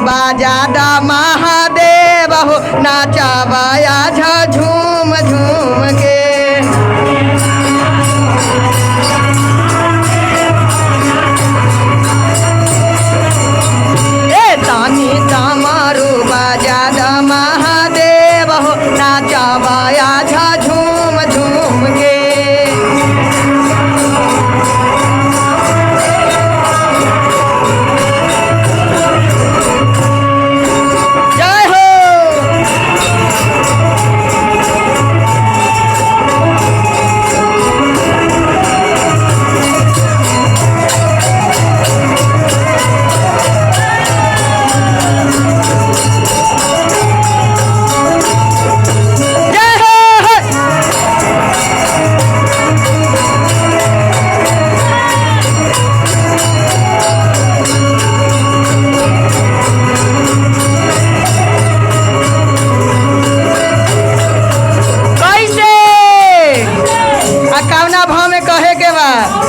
बाजादा महादेव हो नाचावाया झा झूम झूम के। ए तानी तामारू बाजादा महादेव हो नाचावाया झा झूम झूम के।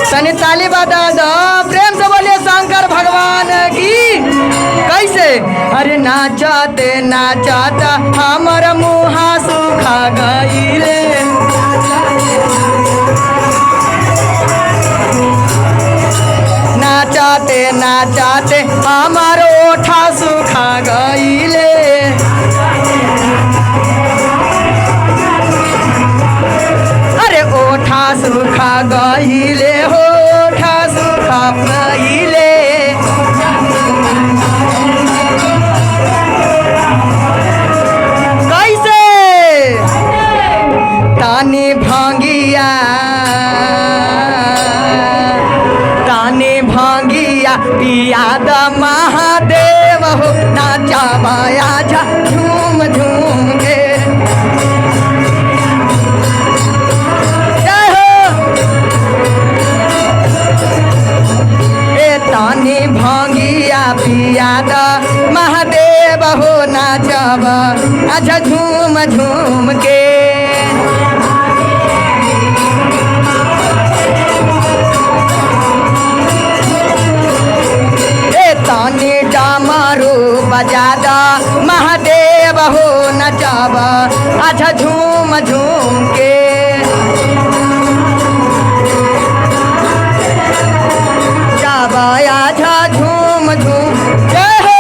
तनी ताली बजा दो, प्रेम से बोलिए शंकर भगवान की। कैसे? अरे नाचते नाचता हमर मुहा सुखा गईले। नाचते नाचते हमर ओठा सुखा गईले। अरे ओठा सुखा गईले हो, ओठा सुखा गईले। कैसे? तानी भांगिया पियाद महादेव हो नाचावाया झा झूम झूम के। तानी भांगिया पियाद महादेव हो नाचब अच्छा झूम झूम के। ए तानी डमरू बजाद महादेव हो नचब अच्छा झूम झूम के। जावाया झा झूम झूम जय हो।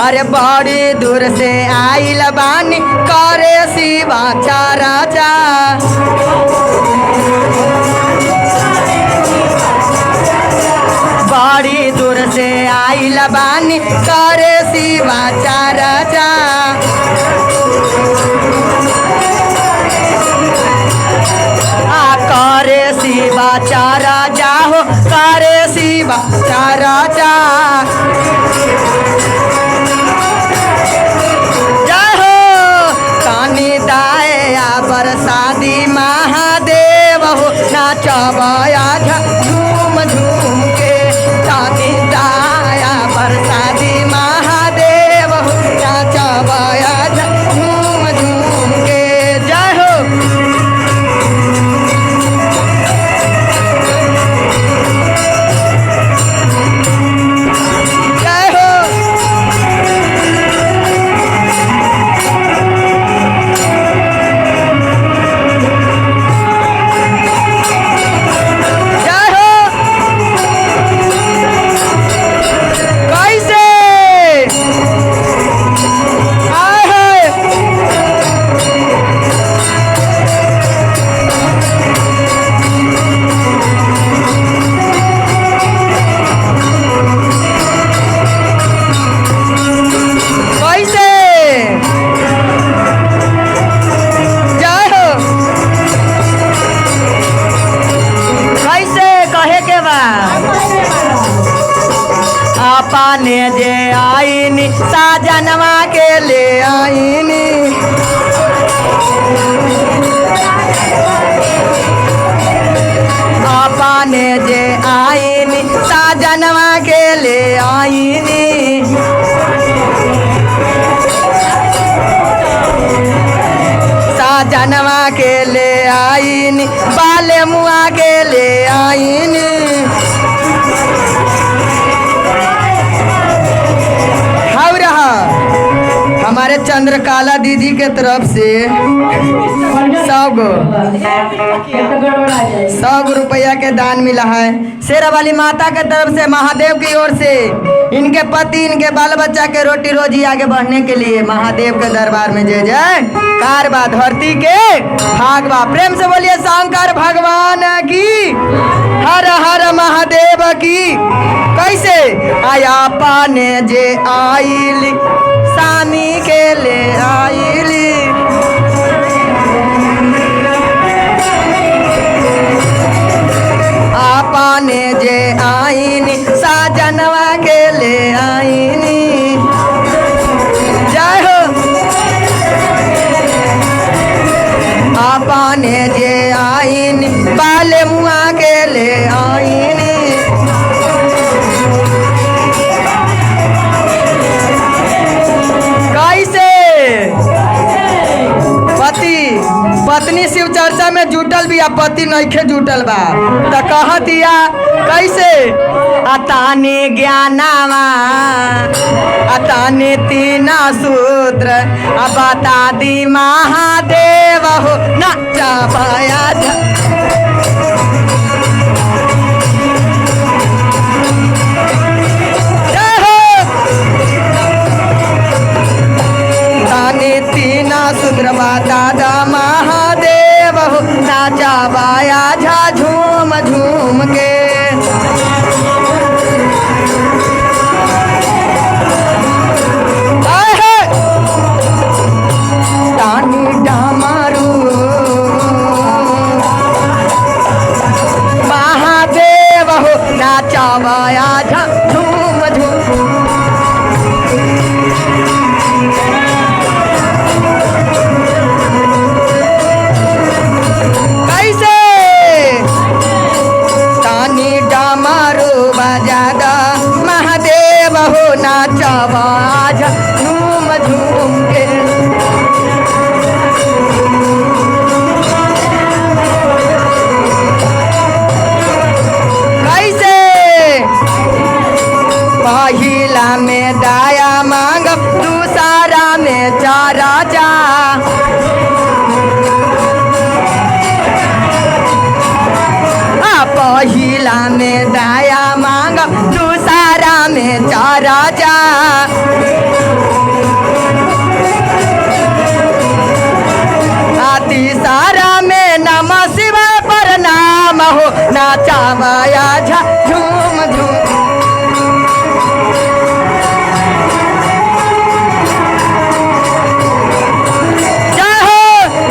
अरे बड़ी दूर से आइल बानी करे शिवा चाराचा। बड़ी दूर से आइल बानी करे शिवा चाराचा। करे शिवा चाराचा हो, करे शिवा चाराचा। बरसादी महादेव हो नाचवाया झा झूम झूम के। तानी दाया बरसादी महादेव हो नाचवाया झा झूम झूम के। जय हो। जय हो। पाने जे आईनी साजनवा के ले आईनी पाने जे आईनी साजनवा के ले आईनी साजनवा के ले आईनी बाले मुआ के ले आईनी हमारे चंद्रकाला दीदी के तरफ से 100 रुपया के दान मिला है। शेरा वाली माता के तरफ से महादेव की ओर से इनके पति इनके बाल बच्चा के रोटी रोजी आगे बढ़ने के लिए महादेव के दरबार में जय जय कारबा धरती के भागवा। प्रेम से बोलिए शंकर भगवान की हर हर महादेव की। कैसे आया पाने जे आईली सामी के ले आईली आपाने जे आईनी साजनवा के ले आईनी जय हो। आपाने जे आईनी बाले मुआ के ले आईनी पत्नी शिव चर्चा में जुटल भी पति नइखे जुटल बा त कह दिया कैसे अताने ज्ञानावा अताने तीना सूत्र अब बता दी महादेव हो नचा पाया तीना सूत्र दादा महादेव हो नाचा बाया झा झूम झूम के तानी डामारू महादेव हो नाचा बाया झा झूम झूम महादेव हो नाचावा झूम झूम के। कैसे पहिला में दाया मांग दूसरा में चारा जा पहिला में दाया मांग दूसरा में चारा जा तीसरा में नमः शिवाय प्रणाम हो नाचा माया झा झूम झूम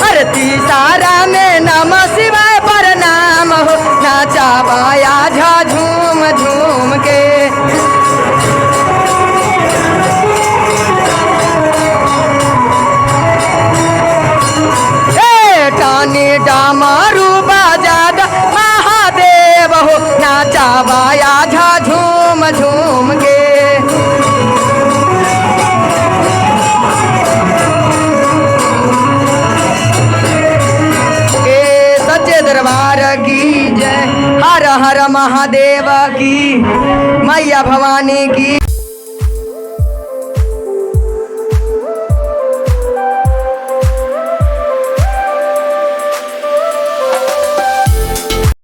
अरे तीसरा में नमः शिवाय प्रणाम हो नाचा बाया झा झूम झूम के। टानी डामारू बाजाद महादेव हो नाचा बाया झा झूम झूम के। सच्चे दरबार की जय हर हर महादेव की मैया भवानी की।